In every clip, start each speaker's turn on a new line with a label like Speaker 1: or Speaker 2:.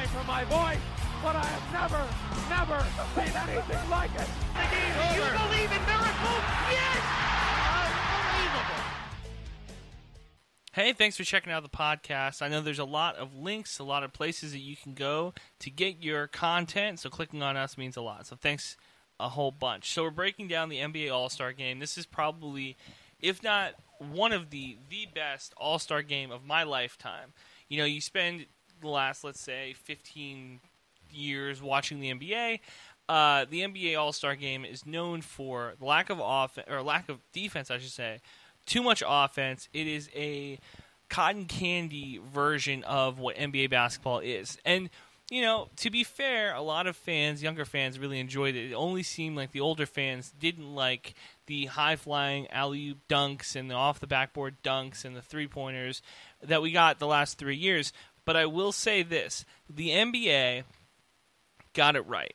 Speaker 1: sorry for my voice, but I have never seen anything like it.
Speaker 2: The game over. You believe in miracles? Yes! Unbelievable.
Speaker 3: Hey, thanks for checking out the podcast. I know there's a lot of links, a lot of places that you can go to get your content, so clicking on us means a lot. So thanks a whole bunch. So we're breaking down the NBA All-Star Game. This is probably, if not one of the best All-Star Game of my lifetime. You know, you spend the last, let's say, 15 years watching the NBA. The NBA All-Star Game is known for lack of defense, I should say. Too much offense. It is a cotton candy version of what NBA basketball is. And, you know, to be fair, a lot of fans, younger fans, really enjoyed it. It only seemed like the older fans didn't like the high-flying alley-oop dunks and the off-the-backboard dunks and the three-pointers that we got the last 3 years. But I will say this. The NBA got it right.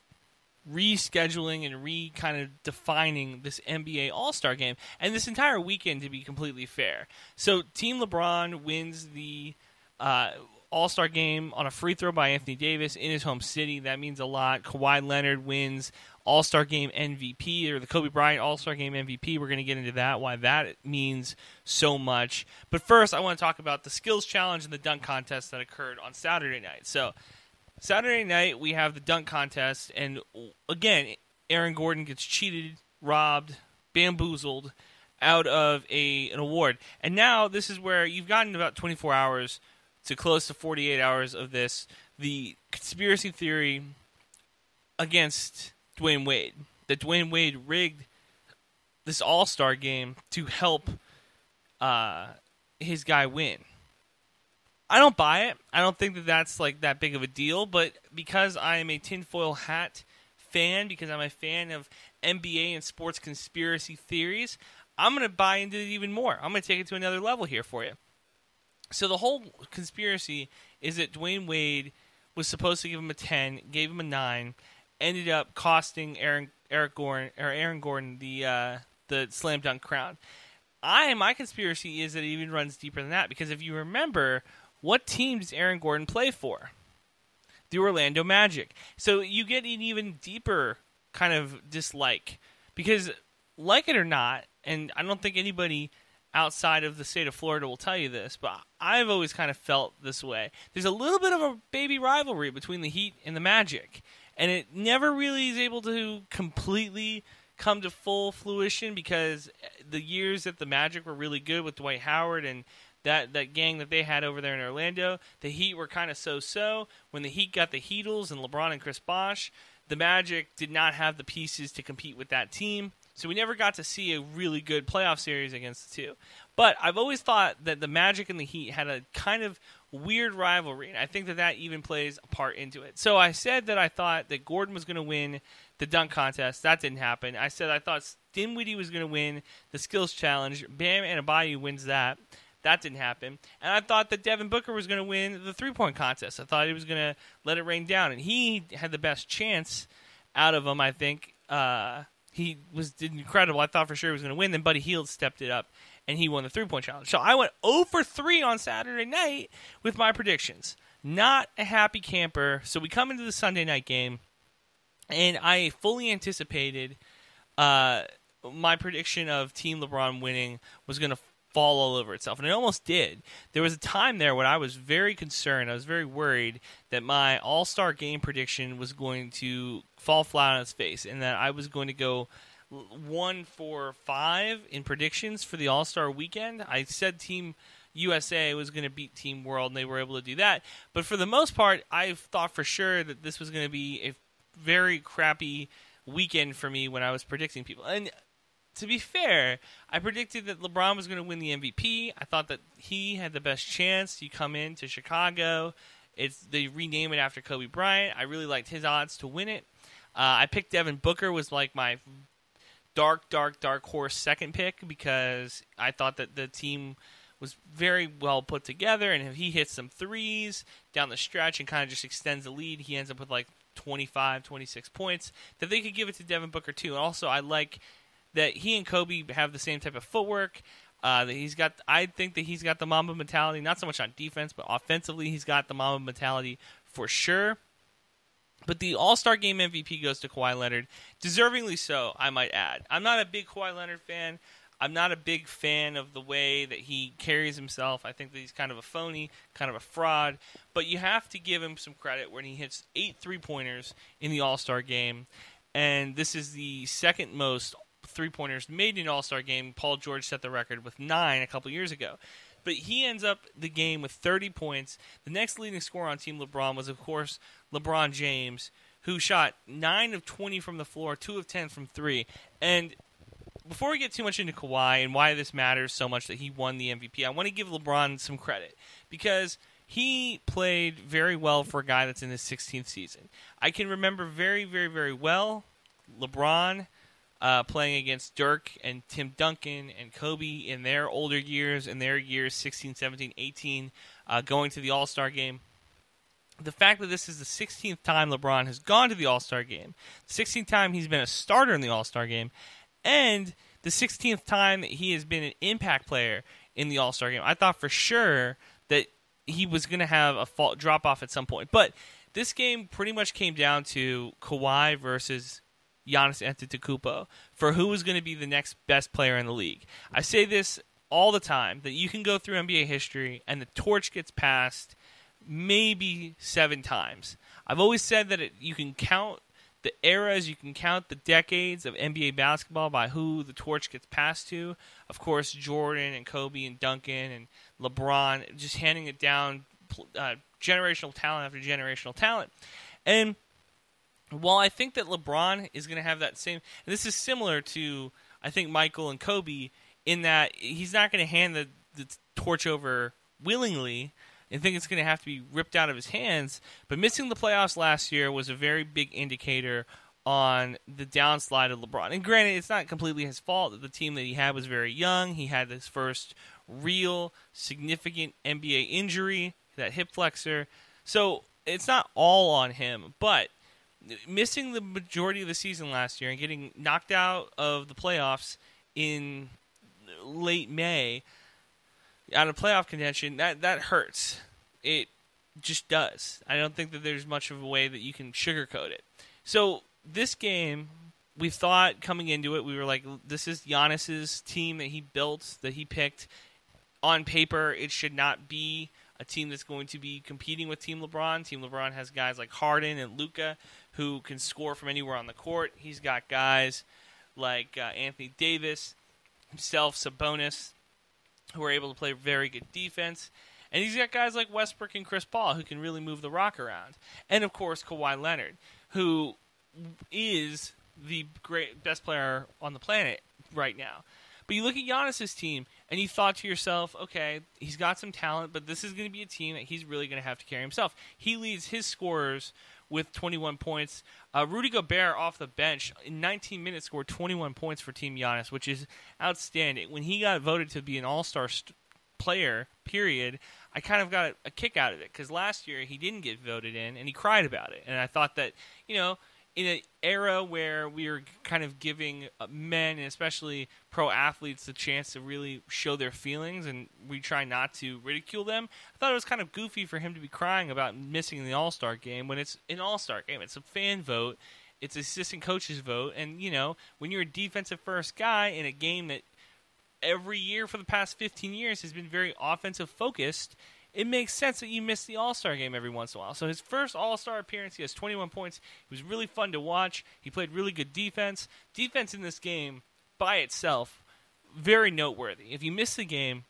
Speaker 3: Rescheduling and kind of defining this NBA All-Star Game and this entire weekend, to be completely fair. So Team LeBron wins the All-Star Game on a free throw by Anthony Davis in his home city. That means a lot. Kawhi Leonard wins All-Star Game MVP, or the Kobe Bryant All-Star Game MVP. We're going to get into that, why that means so much. But first, I want to talk about the skills challenge and the dunk contest that occurred on Saturday night. So Saturday night, we have the dunk contest, and again, Aaron Gordon gets cheated, robbed, bamboozled out of an award. And now this is where you've gotten about 24 hours to close to 48 hours of this, the conspiracy theory against Dwayne Wade, that Dwayne Wade rigged this All-Star game to help his guy win. I don't buy it. I don't think that that's like that big of a deal, but because I am a tinfoil hat fan, because I'm a fan of NBA and sports conspiracy theories, I'm going to buy into it even more. I'm going to take it to another level here for you. So the whole conspiracy is that Dwayne Wade was supposed to give him a 10, gave him a 9, ended up costing Aaron Gordon the slam dunk crown. My conspiracy is that it even runs deeper than that, because if you remember, what team does Aaron Gordon play for? The Orlando Magic. So you get an even deeper kind of dislike. Because, like it or not, and I don't think anybody outside of the state of Florida will tell you this, but I've always kind of felt this way. There's a little bit of a baby rivalry between the Heat and the Magic. And it never really is able to completely come to full fruition, because the years that the Magic were really good with Dwight Howard and that gang that they had over there in Orlando, the Heat were kind of so-so. When the Heat got the Heatles and LeBron and Chris Bosh, the Magic did not have the pieces to compete with that team. So we never got to see a really good playoff series against the two. But I've always thought that the Magic and the Heat had a kind of weird rivalry, and I think that even plays a part into it. So I said that I thought that Gordon was going to win the dunk contest. That didn't happen. I said I thought Dinwiddie was going to win the skills challenge. Bam Adebayo wins that. That didn't happen. And I thought that Devin Booker was going to win the three-point contest. I thought he was going to let it rain down. And he had the best chance out of them, I think. He did incredible. I thought for sure he was going to win. Then Buddy Hield stepped it up, and he won the three-point challenge. So I went 0 for 3 on Saturday night with my predictions. Not a happy camper. So we come into the Sunday night game, and I fully anticipated my prediction of Team LeBron winning was going to fall all over itself, and it almost did. There was a time there when I was very concerned, I was very worried that my All-Star Game prediction was going to fall flat on its face, and that I was going to go 1 for 5 in predictions for the All-Star weekend. I said Team USA was going to beat Team World, and they were able to do that. But for the most part, I thought for sure that this was going to be a very crappy weekend for me when I was predicting people. And to be fair, I predicted that LeBron was going to win the MVP. I thought that he had the best chance. You come into Chicago, they rename it after Kobe Bryant. I really liked his odds to win it. I picked Devin Booker was like my dark horse second pick, because I thought that the team was very well put together, and if he hits some threes down the stretch and kind of just extends the lead, he ends up with like 25, 26 points, that they could give it to Devin Booker too. And also, I like that he and Kobe have the same type of footwork. I think that he's got the Mamba mentality, not so much on defense, but offensively, he's got the Mamba mentality for sure. But the All-Star Game MVP goes to Kawhi Leonard, deservingly so, I might add. I'm not a big Kawhi Leonard fan. I'm not a big fan of the way that he carries himself. I think that he's kind of a phony, kind of a fraud. But you have to give him some credit when he hits 8 3-pointers in the All-Star Game. And this is the second most 3-pointers made in an All-Star Game. Paul George set the record with 9 a couple years ago. But he ends up the game with 30 points. The next leading scorer on Team LeBron was, of course, LeBron James, who shot 9 of 20 from the floor, 2 of 10 from 3. And before we get too much into Kawhi and why this matters so much that he won the MVP, I want to give LeBron some credit because he played very well for a guy that's in his 16th season. I can remember very, very, very well LeBron playing against Dirk and Tim Duncan and Kobe in their older years, 16, 17, 18, going to the All-Star Game. The fact that this is the 16th time LeBron has gone to the All-Star Game, the 16th time he's been a starter in the All-Star Game, and the 16th time that he has been an impact player in the All-Star Game, I thought for sure that he was going to have a drop-off at some point. But this game pretty much came down to Kawhi versus Yanis Antetokounmpo for who was going to be the next best player in the league. I say this all the time, that you can go through NBA history and the torch gets passed maybe 7 times. I've always said that you can count the eras, you can count the decades of NBA basketball by who the torch gets passed to. Of course, Jordan and Kobe and Duncan and LeBron, just handing it down, generational talent after generational talent. And while I think that LeBron is going to have that same, and this is similar to, I think, Michael and Kobe, in that he's not going to hand the torch over willingly. I think it's going to have to be ripped out of his hands. But missing the playoffs last year was a very big indicator on the downslide of LeBron. And granted, it's not completely his fault. The team that he had was very young. He had his first real significant NBA injury, that hip flexor. So it's not all on him. But missing the majority of the season last year and getting knocked out of the playoffs in late May out of playoff contention, that hurts. It just does. I don't think that there's much of a way that you can sugarcoat it. So this game, we thought coming into it, we were like, this is Giannis's team that he built, that he picked. On paper, it should not be a team that's going to be competing with Team LeBron. Team LeBron has guys like Harden and Luka who can score from anywhere on the court. He's got guys like Anthony Davis, himself, Sabonis, who are able to play very good defense. And he's got guys like Westbrook and Chris Paul who can really move the rock around. And, of course, Kawhi Leonard, who is the best player on the planet right now. But you look at Giannis's team, and you thought to yourself, okay, he's got some talent, but this is going to be a team that he's really going to have to carry himself. He leads his scorers with 21 points. Rudy Gobert off the bench in 19 minutes scored 21 points for Team Giannis, which is outstanding. When he got voted to be an all-star player, period, I kind of got a kick out of it because last year he didn't get voted in, and he cried about it. And I thought that, in an era where we were kind of giving men, and especially pro athletes, the chance to really show their feelings, and we try not to ridicule them, I thought it was kind of goofy for him to be crying about missing the All-Star game when it's an All-Star game. It's a fan vote. It's an assistant coach's vote. And, when you're a defensive-first guy in a game that every year for the past 15 years has been very offensive-focused, it makes sense that you miss the All-Star game every once in a while. So his first All-Star appearance, he has 21 points. It was really fun to watch. He played really good defense. Defense in this game, by itself, very noteworthy. If you miss the game,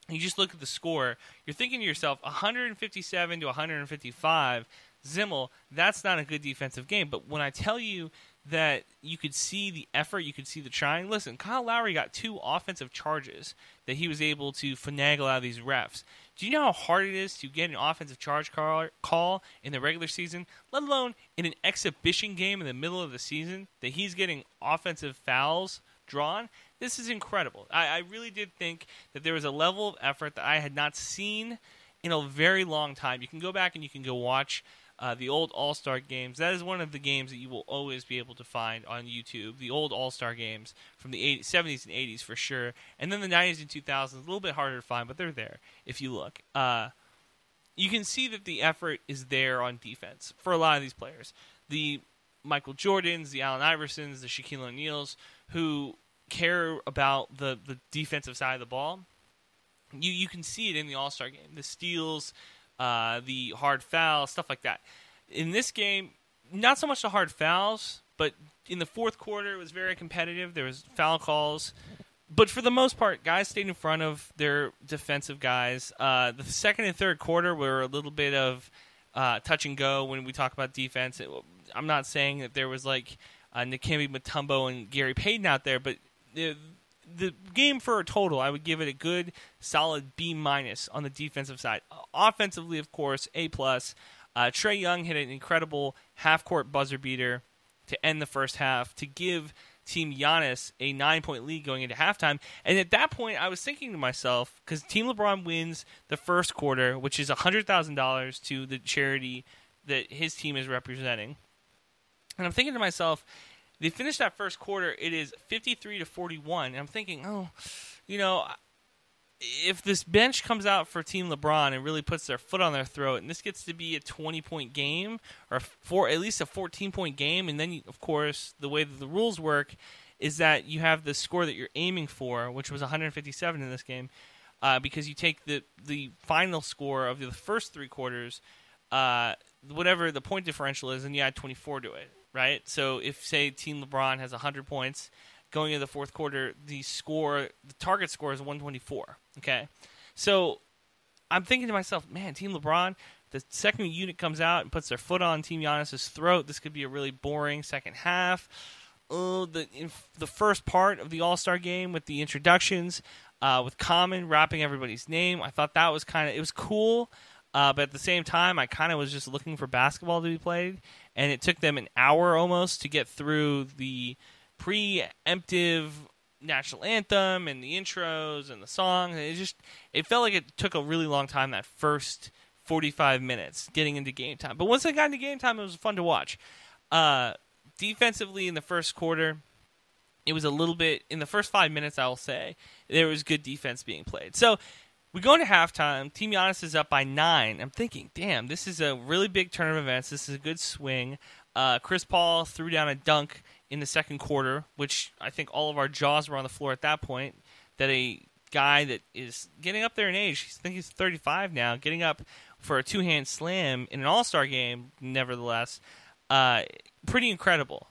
Speaker 3: you just look at the score, you're thinking to yourself, 157 to 155, Zimmel, that's not a good defensive game. But when I tell you that you could see the effort, you could see the trying, listen, Kyle Lowry got 2 offensive charges that he was able to finagle out of these refs. Do you know how hard it is to get an offensive charge call in the regular season, let alone in an exhibition game in the middle of the season, that he's getting offensive fouls drawn? This is incredible. I really did think that there was a level of effort that I had not seen in a very long time. You can go back and you can go watch the old All-Star games. That is one of the games that you will always be able to find on YouTube. The old All-Star games from the 70s and 80s for sure. And then the 90s and 2000s, a little bit harder to find, but they're there if you look. You can see that the effort is there on defense for a lot of these players. The Michael Jordans, the Allen Iversons, the Shaquille O'Neals, who care about the defensive side of the ball. You can see it in the All-Star game. The steals, the hard fouls, stuff like that. In this game, not so much the hard fouls, but in the fourth quarter, it was very competitive. There was foul calls. But for the most part, guys stayed in front of their defensive guys. The second and third quarter were a little bit of touch and go when we talk about defense. I'm not saying that there was like Dikembe Mutombo and Gary Payton out there, but the game for a total, I would give it a good, solid B- on the defensive side. Offensively, of course, A+. Trae Young hit an incredible half-court buzzer beater to end the first half to give Team Yanis a 9-point lead going into halftime. And at that point, I was thinking to myself, because Team LeBron wins the first quarter, which is $100,000 to the charity that his team is representing. And I'm thinking to myself, they finished that first quarter, it is 53-41. And I'm thinking, if this bench comes out for Team LeBron and really puts their foot on their throat, and this gets to be a 20-point game or at least a 14-point game, and then, of course, the way that the rules work is that you have the score that you're aiming for, which was 157 in this game, because you take the final score of the first three quarters, whatever the point differential is, and you add 24 to it, right? So if, say, Team LeBron has 100 points, going into the fourth quarter, the target score is 124. Okay, so I'm thinking to myself, man, Team LeBron, the second unit comes out and puts their foot on Team Giannis's throat. This could be a really boring second half. The first part of the All-Star game with the introductions, with Common rapping everybody's name, I thought that was it was cool. But at the same time, I kind of was just looking for basketball to be played, and it took them an hour almost to get through the preemptive national anthem and the intros and the song. It felt like it took a really long time, that first 45 minutes getting into game time. But once I got into game time, it was fun to watch. Defensively in the first quarter, it was a little bit, in the first 5 minutes, I will say, there was good defense being played. So we go into halftime. Team Giannis is up by 9. I'm thinking, damn, this is a really big turn of events. This is a good swing. Chris Paul threw down a dunk in the second quarter, which I think all of our jaws were on the floor at that point, that a guy that is getting up there in age, I think he's 35 now, getting up for a two-hand slam in an All-Star game, nevertheless, pretty incredible.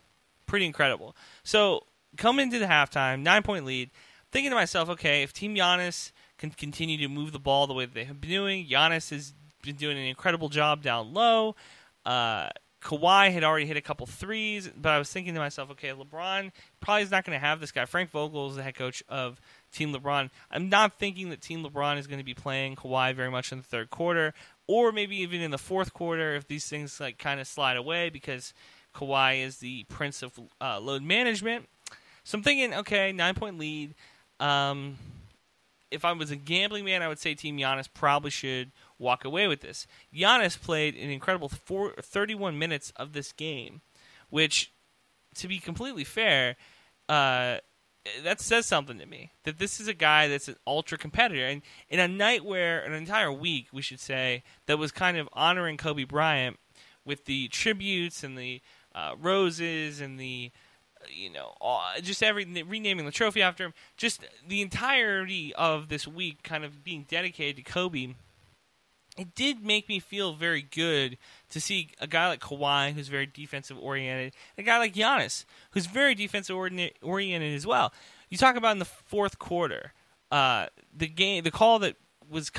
Speaker 3: Pretty incredible. So, coming into the halftime, 9-point lead, thinking to myself, okay, if Team Giannis can continue to move the ball the way that they have been doing, Giannis has been doing an incredible job down low, Kawhi had already hit a couple threes, but I was thinking to myself, okay, LeBron probably is not going to have this guy. Frank Vogel is the head coach of Team LeBron. I'm not thinking that Team LeBron is going to be playing Kawhi very much in the third quarter, or maybe even in the fourth quarter if these things kind of slide away, because Kawhi is the prince of load management. So I'm thinking, okay, 9-point lead. If I was a gambling man, I would say Team Giannis probably should walk away with this. Giannis played an incredible 31 minutes of this game, which, to be completely fair, that says something to me. That this is a guy that's an ultra competitor. And in a night where, an entire week, we should say, that was kind of honoring Kobe Bryant with the tributes and the roses and the just renaming the trophy after him, just the entirety of this week kind of being dedicated to Kobe, it did make me feel very good to see a guy like Kawhi, who's very defensive-oriented, and a guy like Giannis, who's very defensive-oriented as well. You talk about in the fourth quarter, the call that was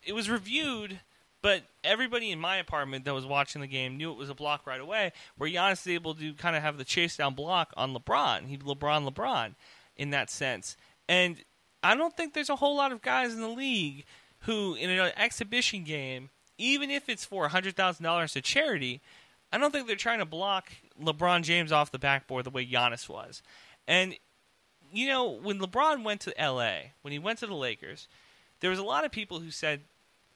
Speaker 3: it was reviewed, but everybody in my apartment that was watching the game knew it was a block right away, where Giannis is able to kind of have the chase-down block on LeBron. He'd LeBron in that sense. And I don't think there's a whole lot of guys in the league who, in an exhibition game, even if it's for $100,000 to charity, I don't think they're trying to block LeBron James off the backboard the way Giannis was. And, when LeBron went to L.A., when he went to the Lakers, there was a lot of people who said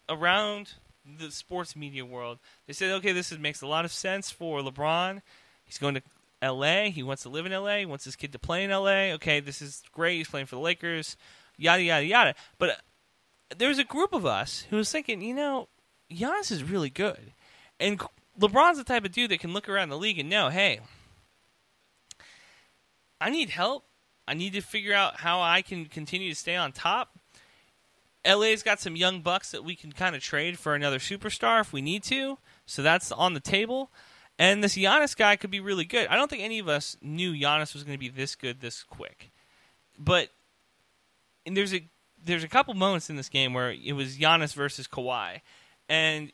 Speaker 3: around the sports media world. They said, okay, makes a lot of sense for LeBron. He's going to L.A. He wants to live in L.A. He wants his kid to play in L.A. Okay, this is great. He's playing for the Lakers. Yada, yada, yada. But there's a group of us who was thinking, Giannis is really good. And LeBron's the type of dude that can look around the league and know, hey, I need help. I need to figure out how I can continue to stay on top. LA's got some young bucks that we can kind of trade for another superstar if we need to. So that's on the table. And this Giannis guy could be really good. I don't think any of us knew Giannis was going to be this good this quick. But there's a couple moments in this game where it was Giannis versus Kawhi. And,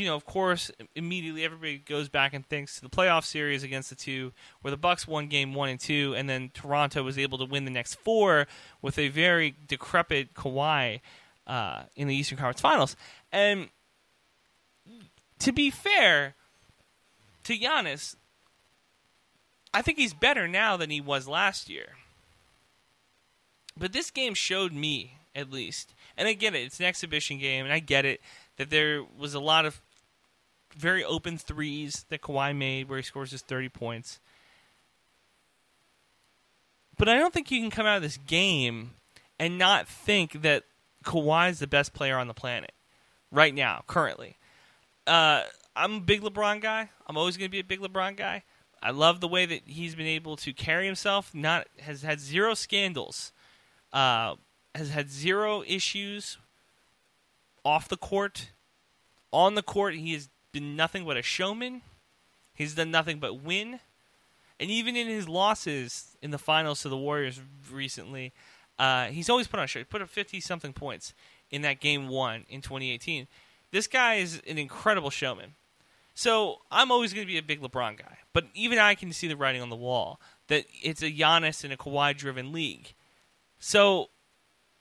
Speaker 3: of course, immediately everybody goes back and thinks to the playoff series against the two, where the Bucks won game 1 and 2, and then Toronto was able to win the next 4 with a very decrepit Kawhi in the Eastern Conference Finals. And to be fair to Giannis, I think he's better now than he was last year. But this game showed me, at least, and I get it, it's an exhibition game, and I get it, that there was a lot of very open threes that Kawhi made where he scores his 30 points. But I don't think you can come out of this game and not think that Kawhi is the best player on the planet right now, currently. I'm a big LeBron guy. I'm always going to be a big LeBron guy. I love the way that he's been able to carry himself. Has had 0 scandals. Has had 0 issues off the court. On the court, he has been nothing but a showman. He's done nothing but win. And even in his losses in the finals to the Warriors recently, he's always put on a show. He put up 50-something points in that game 1 in 2018. This guy is an incredible showman. So I'm always going to be a big LeBron guy. But even I can see the writing on the wall that it's a Giannis and a Kawhi-driven league. So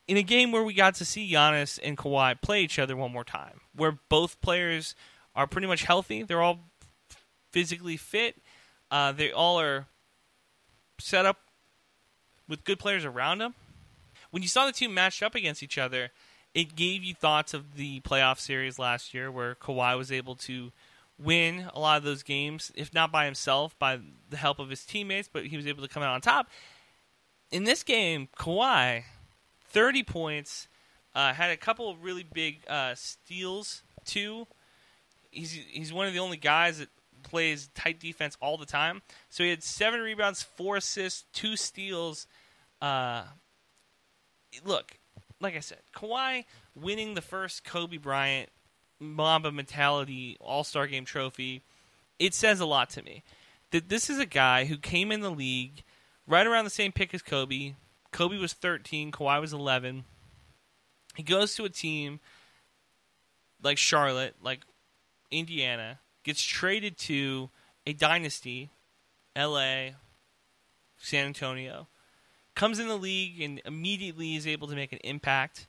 Speaker 3: in a game where we got to see Giannis and Kawhi play each other one more time, where both players are pretty much healthy, they're all physically fit, they all are set up with good players around them. When you saw the two matched up against each other, it gave you thoughts of the playoff series last year where Kawhi was able to win a lot of those games, if not by himself, by the help of his teammates, but he was able to come out on top. In this game, Kawhi, 30 points, had a couple of really big steals, too. He's one of the only guys that plays tight defense all the time. So he had 7 rebounds, 4 assists, 2 steals. Look, like I said, Kawhi winning the first Kobe Bryant Mamba Mentality All-Star Game trophy, it says a lot to me. That this is a guy who came in the league right around the same pick as Kobe. Kobe was 13, Kawhi was 11. He goes to a team like Charlotte, like Indiana, gets traded to a dynasty, LA, San Antonio, comes in the league and immediately is able to make an impact.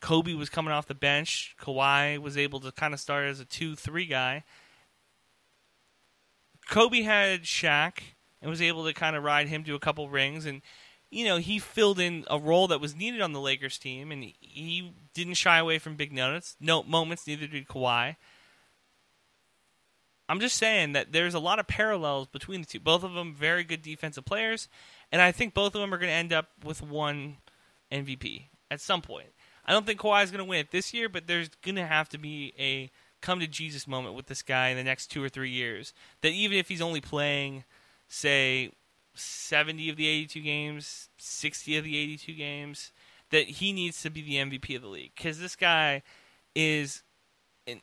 Speaker 3: Kobe was coming off the bench. Kawhi was able to kind of start as a 2-3 guy. Kobe had Shaq and was able to kind of ride him to a couple rings. And, he filled in a role that was needed on the Lakers team. And he didn't shy away from big moments, neither did Kawhi. I'm just saying that there's a lot of parallels between the two. Both of them very good defensive players. And I think both of them are going to end up with one MVP at some point. I don't think Kawhi's going to win it this year, but there's going to have to be a come-to-Jesus moment with this guy in the next 2 or 3 years. That even if he's only playing, say, 70 of the 82 games, 60 of the 82 games, that he needs to be the MVP of the league. Because this guy is an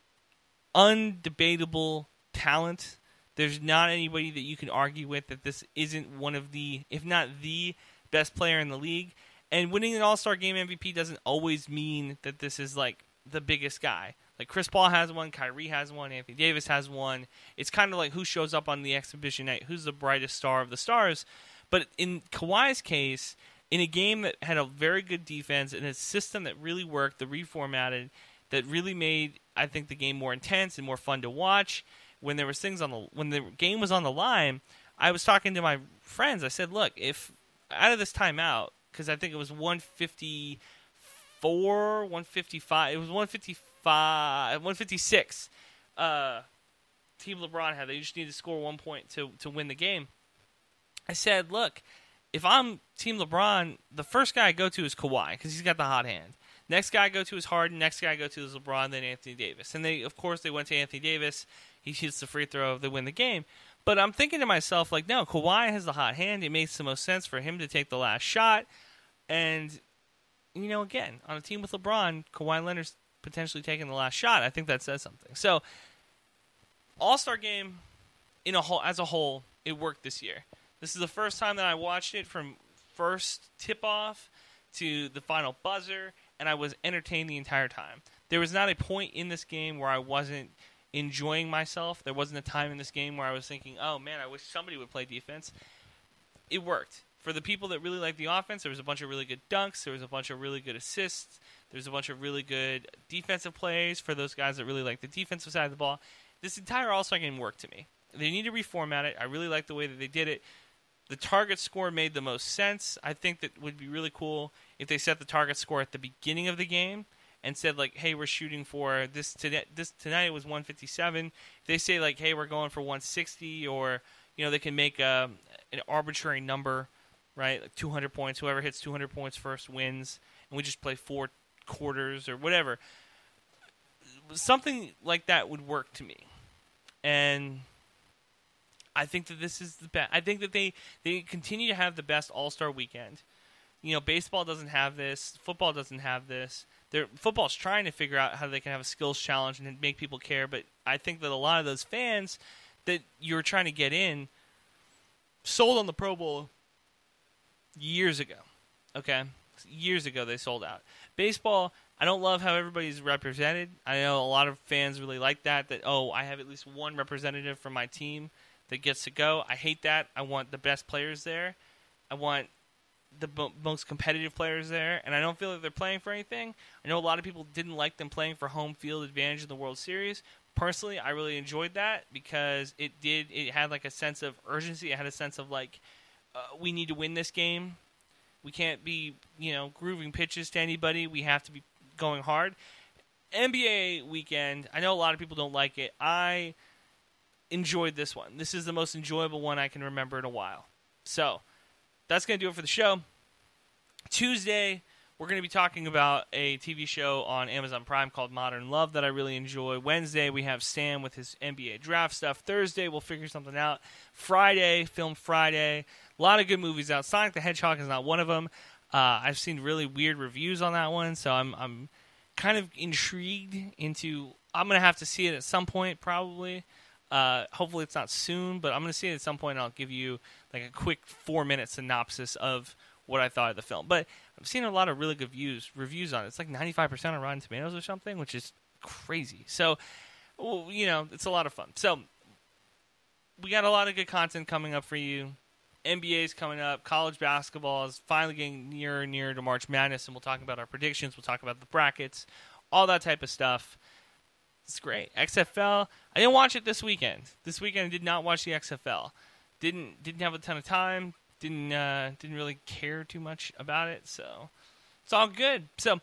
Speaker 3: undebatable talent. There's not anybody that you can argue with that this isn't one of the, if not the best player in the league. And winning an All-Star Game MVP doesn't always mean that this is like the biggest guy. Like Chris Paul has one, Kyrie has one, Anthony Davis has one. It's kind of like who shows up on the exhibition night, who's the brightest star of the stars. But in Kawhi's case, in a game that had a very good defense and a system that really worked, the reformatted, that really made, I think, the game more intense and more fun to watch. When there was things when the game was on the line, I was talking to my friends. I said, look, if out of this timeout, because I think it was 154 154, 155. It was 155, 156. Team LeBron had. They just needed to score 1 point to win the game. I said, look, if I'm Team LeBron, the first guy I go to is Kawhi because he's got the hot hand. Next guy I go to is Harden. Next guy I go to is LeBron, then Anthony Davis. And they went to Anthony Davis. He shoots the free throw. They win the game. But I'm thinking to myself, like, no, Kawhi has the hot hand. It makes the most sense for him to take the last shot. And, again, on a team with LeBron, Kawhi Leonard's potentially taking the last shot. I think that says something. So, All-Star Game as a whole, it worked this year. This is the first time that I watched it from first tip-off to the final buzzer, and I was entertained the entire time. There was not a point in this game where I wasn't enjoying myself. There wasn't a time in this game where I was thinking, oh, man, I wish somebody would play defense. It worked. For the people that really like the offense, there was a bunch of really good dunks. There was a bunch of really good assists. There was a bunch of really good defensive plays for those guys that really like the defensive side of the ball. This entire All-Star game worked to me. They need to reformat it. I really like the way that they did it. The target score made the most sense. I think that would be really cool if they set the target score at the beginning of the game and said, like, hey, we're shooting for this today. Tonight it was 157. If they say, like, hey, we're going for 160, or, they can make an arbitrary number, right? Like 200 points. Whoever hits 200 points first wins, and we just play 4 quarters or whatever. Something like that would work to me. And I think that this is the best. I think that they continue to have the best All-Star weekend. Baseball doesn't have this. Football doesn't have this. Football's trying to figure out how they can have a skills challenge and make people care, but I think that a lot of those fans that you're trying to get in sold on the Pro Bowl years ago. Okay? Years ago they sold out. Baseball, I don't love how everybody's represented. I know a lot of fans really like that, I have at least one representative from my team that gets to go. I hate that. I want the best players there. I want the most competitive players there, and I don't feel like they're playing for anything. I know a lot of people didn't like them playing for home field advantage in the World Series. Personally, I really enjoyed that because it had like a sense of urgency. It had a sense of like, we need to win this game. We can't be, grooving pitches to anybody. We have to be going hard. NBA weekend, I know a lot of people don't like it. I enjoyed this one. This is the most enjoyable one I can remember in a while. So, that's going to do it for the show. Tuesday, we're going to be talking about a TV show on Amazon Prime called Modern Love that I really enjoy. Wednesday, we have Sam with his NBA draft stuff. Thursday, we'll figure something out. Friday, Film Friday. A lot of good movies out. Sonic the Hedgehog is not one of them. I've seen really weird reviews on that one, so I'm kind of intrigued into... I'm going to have to see it at some point, probably. Hopefully it's not soon, but I'm going to see it at some point, and I'll give you like a quick 4-minute synopsis of what I thought of the film. But I've seen a lot of really good reviews on it. It's like 95% on Rotten Tomatoes or something, which is crazy. So, it's a lot of fun. So, we got a lot of good content coming up for you. NBA is coming up. College basketball is finally getting nearer and nearer to March Madness, and we'll talk about our predictions. We'll talk about the brackets, all that type of stuff. It's great. XFL, I didn't watch it this weekend. This weekend I did not watch the XFL. Didn't have a ton of time. Didn't really care too much about it. So it's all good. So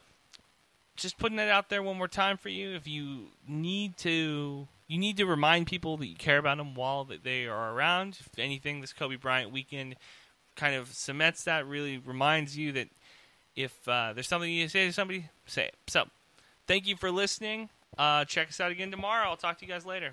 Speaker 3: just putting it out there one more time for you. If you need to remind people that you care about them while they are around. If anything, this Kobe Bryant weekend kind of cements that. Really reminds you that if there's something you say to somebody, say it. So thank you for listening. Check us out again tomorrow. I'll talk to you guys later.